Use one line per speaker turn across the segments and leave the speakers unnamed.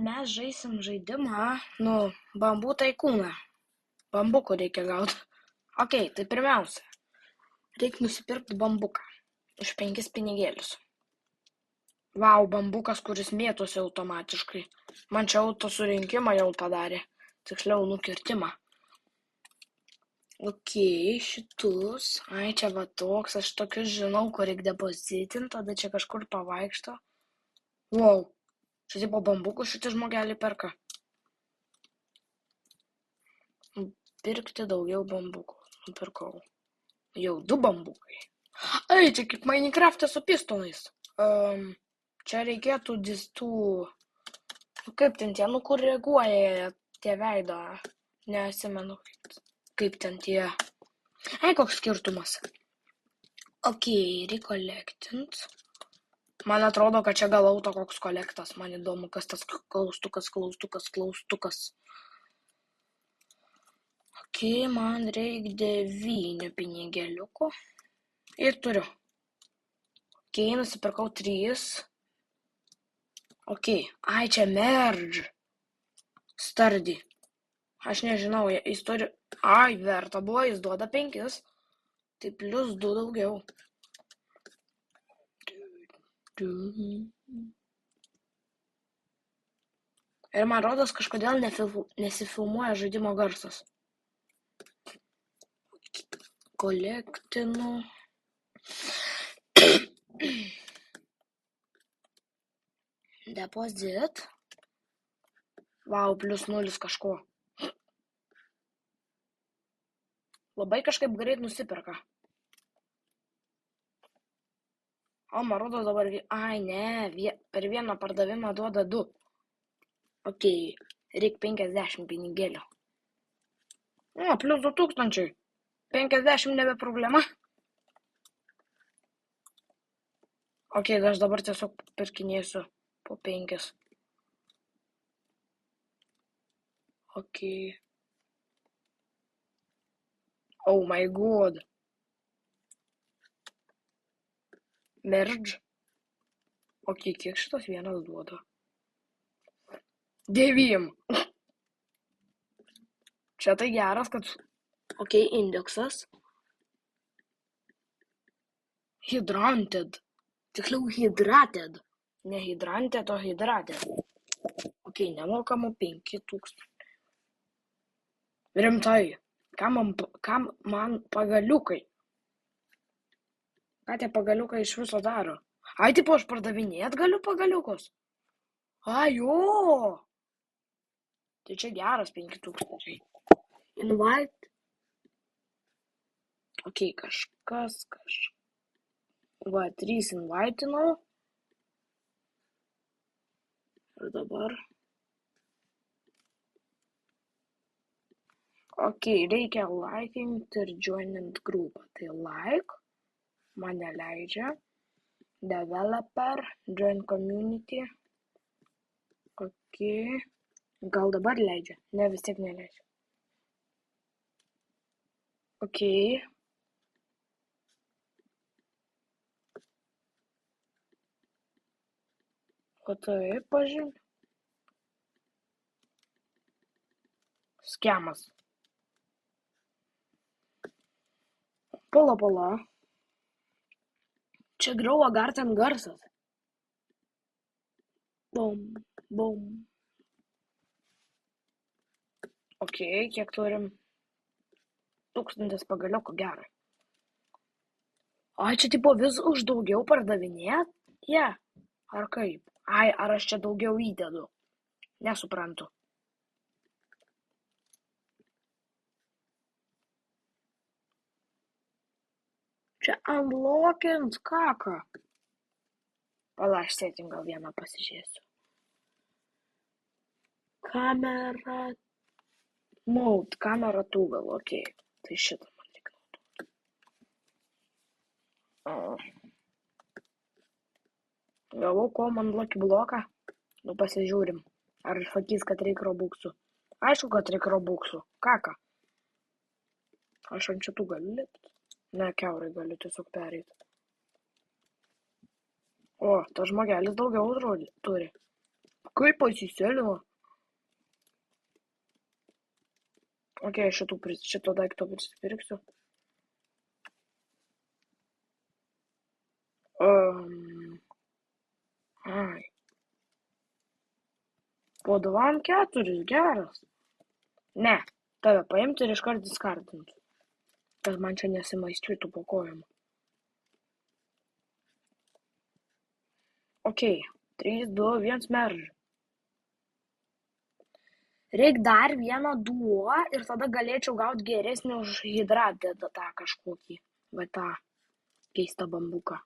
mes žaisim žaidimą, bambų taikūną. Bambuko reikia gauti. Ok, tai pirmiausia, reikia nusipirkti bambuką už 5 pinigėlius. Vau, bambukas, kuris mėtosi automatiškai. Man čia auto surinkimą jau padarė. Tiksliau, nukirtimą. Ok, šitus. Ai, čia va toks, aš tokius žinau, kur reikia depozitinti, tada čia kažkur pavaikšto. Wow, čia tipo bambukų šitie žmogeliai perka. Pirkti daugiau bambukų. Nupirkau. Jau 2 bambukai. Ai, čia kaip Minecraft'e su pistonais. Čia reikėtų tų... Kaip ten tie, kur reaguoja tie veido. Neatsimenu, kaip ten tie. Ai, koks skirtumas. Ok, rekolektinti. Man atrodo, kad čia gal auto koks kolektas. Man įdomu, kas tas klaustukas. Ok, man reikia 9 pinigėliukų. Ir turiu. Ok, nusipirkau 3. Ok, ai, čia merge. Sturdy. Aš nežinau, jis turi... Ai, verta buvo, jis duoda 5. Tai plus 2 daugiau. Ir man rodos, kažkodėl nesifilmuoja žaidimo garsas. Kolektinu. Deposit. Vau, plus 0 kažko. Labai kažkaip greit nusipirka. O, man rodos dabar... Ai, ne, per vieną pardavimą duoda 2. Ok, reikia 50 pinigėlių. O, plus 2000. 50 nebe problema. Ok, aš dabar tiesiog pirkinėsiu po 5. Ok. Oh my god. Merge. Ok, kiek šitas vienas duoda? 9. Čia tai geras, kad... Ok, indeksas. Hydranted. Tiksliau, hydrated. Ne hydranted, o hydrated. Ok, nemokamų 5000. Rimtai. Kam man pagaliukai? Ką tie pagaliukai iš viso daro? Ai, tipo, aš pardavinėt galiu pagaliukus? Ai, jo. Tai čia geras 5000. Invite. Ok, kažkas. Va, 3 invaitinau. Ir dabar. Ok, reikia likinti ir joinint grupą. Tai like. Man neleidžia. Developer. Join community. Ok. Gal dabar leidžia? Ne, vis tiek neleidžia. Ok. O tai pažin. Skemas. Pala. Čia Grow a Garden garsas. Bum. Ok, kiek turim? 1000 pagaliukų, gerai. Ai, čia tipo vis už daugiau pardavinėt? Ja. Ar kaip? Ai, ar aš čia daugiau įdedu? Nesuprantu. Čia unlockint kaka. Pala, aš setting gal vieną pasižiūrėsiu. Kamera. Mode, kamera toggle, ok. Tai šitą man reikia naudoti. Gavau command lucky bloką. Nu, pasižiūrim. Ar sakys, kad reikia robuxų. Aišku, kad reikia robuxų. Kaka. Aš ant šitų galiu lipti? Ne, kiaurai galiu tiesiog pereiti. O, tas žmogelis daugiau turi. Kaip pasisėlino? Ok, šito daikto prisipirksiu. Ai. Po 2 ant 4, geras. Ne, tave paimti ir iškart diskardinti. Kad man čia nesimaistytų po kojom. Ok, 3, 2, 1, merge. Reik dar vieną duo ir tada galėčiau gauti geresnį už hidratą tą kažkokį. Va tą keistą bambuką.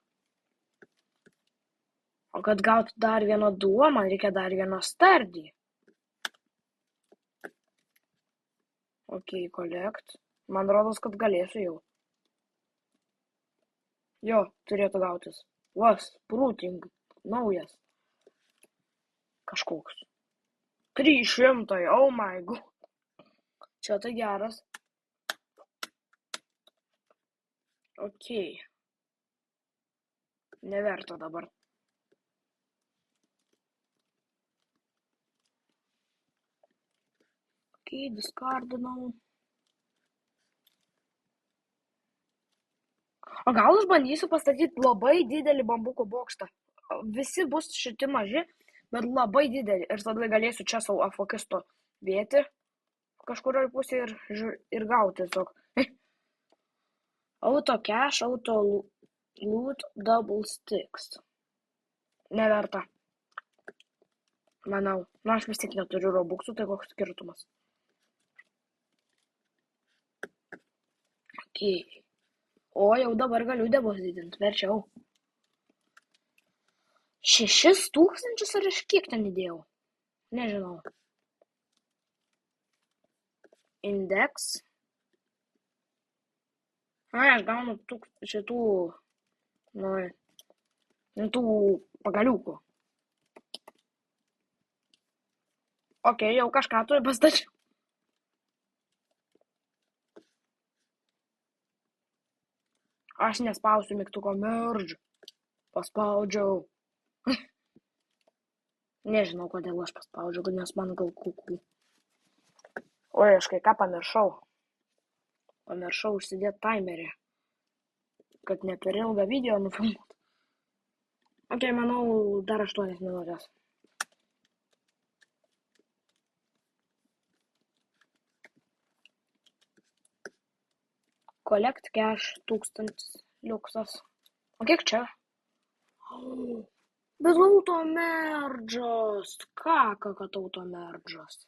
O kad gauti dar vieną duo, man reikia dar vieną stardį. Ok, collect. Man rodos, kad galėsiu jau. Jo, turėtų gautis. Vas, sprouting. Naujas. Kažkoks. 300, oh my god. Čia tai geras. Ok. Neverta dabar. Ok, diskardinau. O gal aš bandysiu pastatyti labai didelį bambuko bokštą. Visi bus šiti maži, bet labai didelį. Ir tada galėsiu čia savo afokisto vieti kažkurioje pusėje ir gauti tiesiog. Auto cash, auto loot, double sticks. Neverta. Manau. Nu, aš vis tik neturiu robuxų, tai koks skirtumas. Ok. O, jau dabar galiu debus didinti, verčiau. 6000 ar aš kiek ten įdėjau? Nežinau. Index. Ai, aš gaunu šitų, tų pagaliukų. Ok, jau kažką turiu pastačiau. Aš nespausiu mygtuko merge. Paspaudžiau. Nežinau, kodėl aš paspaudžiau, nes man gal kukų. Oi, aš kai ką pamiršau. Pamiršau užsidėti timerį. Kad ne per ilgą video nufilmuot. Ok, manau, dar 8 minutės. Collect cash 1000 liuksas. O kiek čia? Bet auto merge'as. Ką, kad auto merge'as?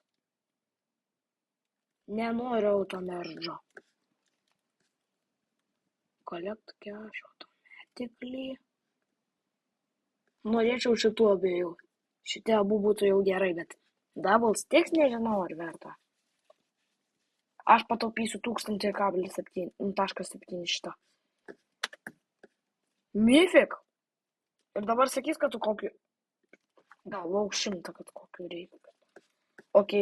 Nenoriu auto merge'o. Collect cash automatically. Norėčiau šitų abiejų. Šitie abu būtų jau gerai, bet double sticks nežinau ar verta. Aš pataupysiu 1000,7 šitą. Myfik. Ir dabar sakys, kad tu kokį... Gal lauk 100, kad kokiu reikia. Ok.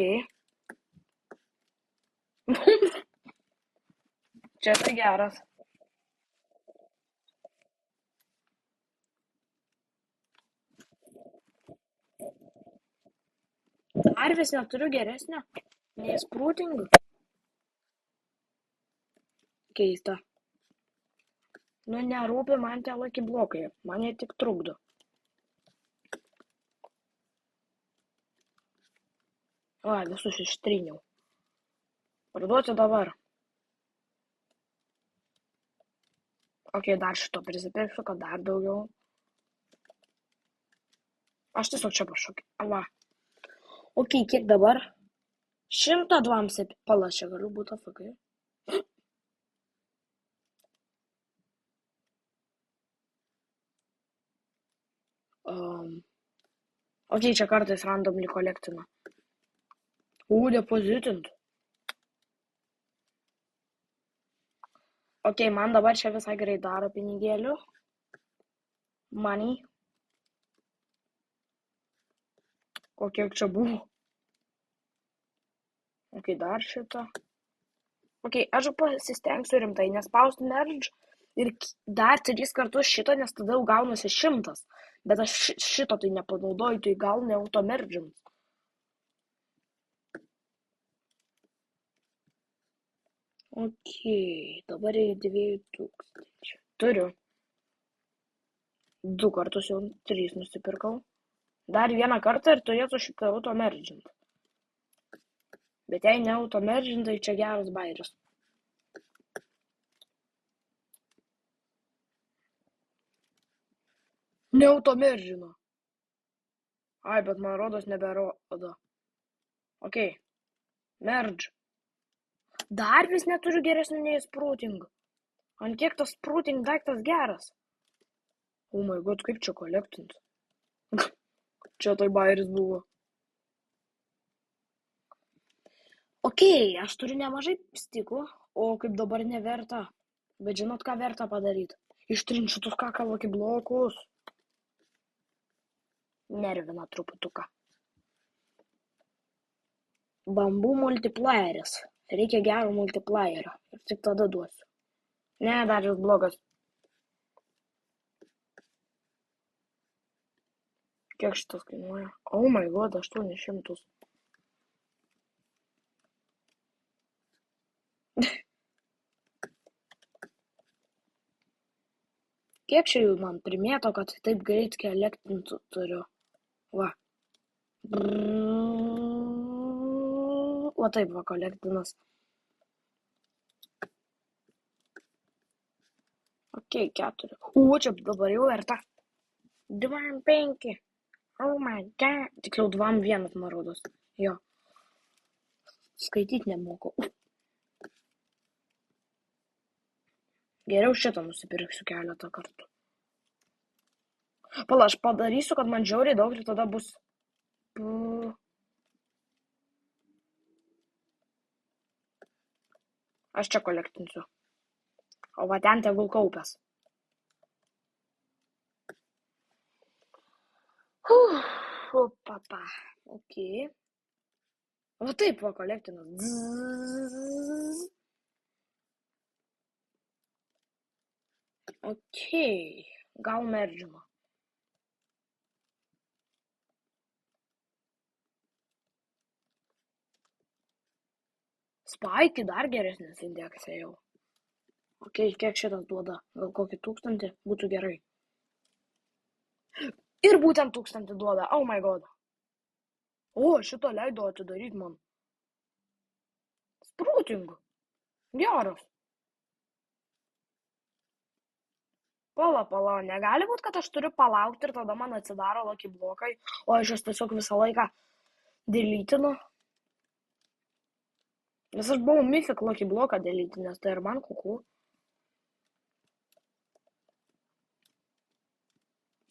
Čia tai geras. Ar vis neturiu geresnio? Nei sproutingų. Keista. Nu, nerūpi man tie lucky blokai. Man jie tik trukdo. O, visus ištryniau. Parduoti dabar. Ok, dar šito prisipirksiu, kad dar daugiau. Aš tiesiog čia pašokiu. Va. Ok, kiek dabar? 127. Pala, čia galiu būti afakai. Ok, čia kartais randomly kolektina. Depositant. Ok, man dabar čia visai gerai daro pinigėlių. Money. O kiek čia buvo? Ok, dar šitą. Ok, aš pasistengsiu rimtai nespausti merge ir dar 3 kartus šito, nes tada jau gaunasi 100. Bet aš šito tai nepanaudoju, tai gal ne automergins. Ok, dabar į 2000. Turiu. 2 kartus jau 3 nusipirkau. Dar vieną kartą ir turėtų šitą automergint. Bet jei ne automergint, tai čia geras bairis. Ne automergino. Ai, bet man rodos neberodo. Ok. Merge. Dar vis neturiu geresnių nei sprouting. Ant kiek tas sprouting daiktas geras? Oh my god, kaip čia kolektint? Čia tai bairis buvo. Ok, aš turiu nemažai stikų, o kaip dabar neverta. Bet žinot, ką verta padaryti? Ištrint šitus kakalokį blokus. Nervina truputuką. Bambų multiplieris. Reikia gero multiplierio. Ir tik tada duosiu. Ne, dar jis blogas. Kiek šitas kainuoja? Oh my god, 800. Kiek čia jau man primėto, kad taip greit kelektintų turiu. Va. Va taip va kolektinas. Ok, 4. Čia dabar jau verta. 2,5. Oh my god. Tiksliau 2,1 man rodos. Jo. Skaityt nemoku. Geriau šitą nusipirksiu keletą kartų. Pala, aš padarysiu, kad man žiauriai daug ir tada bus... Aš čia kolektinsiu. O va ten tegul kaupęs. Papa. Ok. Va taip va kolektinas. Ok. Gal mergino. Spike dar geresnis indeksai jau. Ok, kiek šitas duoda? Gal kokį 1000 būtų gerai. Ir būtent 1000 duoda. Oh my god. O, šito leido atidaryti man. Sprouting. Geras. Pala, negali būti, kad aš turiu palaukti ir tada man atsidaro lucky blokai, o aš jas tiesiog visą laiką deletinu. Nes aš buvau mythic lucky bloką deletinęs, tai ir man kuku.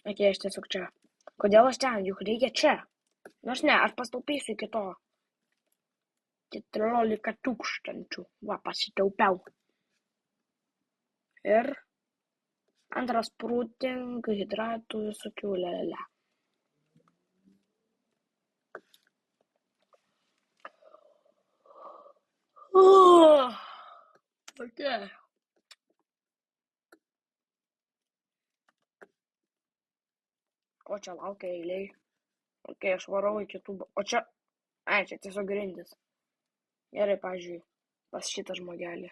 Ok, aš tiesiog čia. Kodėl aš ten? Juk reikia čia. Nors ne, aš pastaupysiu iki to. 14 000. Va, pasitaupiau. Ir antras sprouting, hidratų, visokių lelele. Ok. Ko čia laukia eiliai? Ok, aš varau į kitų... O čia... Ai, čia tiesiog grindis. Gerai, pažiūrėjau. Pas šitą žmogelį.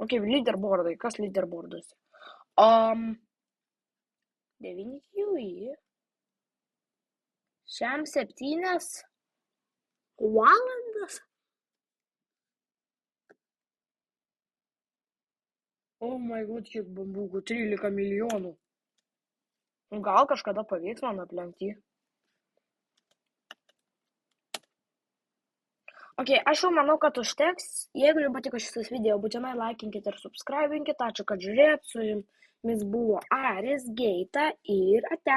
Ok, leaderboardai. Kas leaderboarduose? 9 jų. Šiam 7 valandas. Oh my god, kiek bambukų. 13 milijonų. Gal kažkada pavyks man aplenkti. Ok, aš jau manau, kad užteks. Jeigu jums patiko šis video, būtinai laikinkite ir subscribinkite. Ačiū, kad žiūrėjot. Su jumis buvo Aris, Geita ir ate.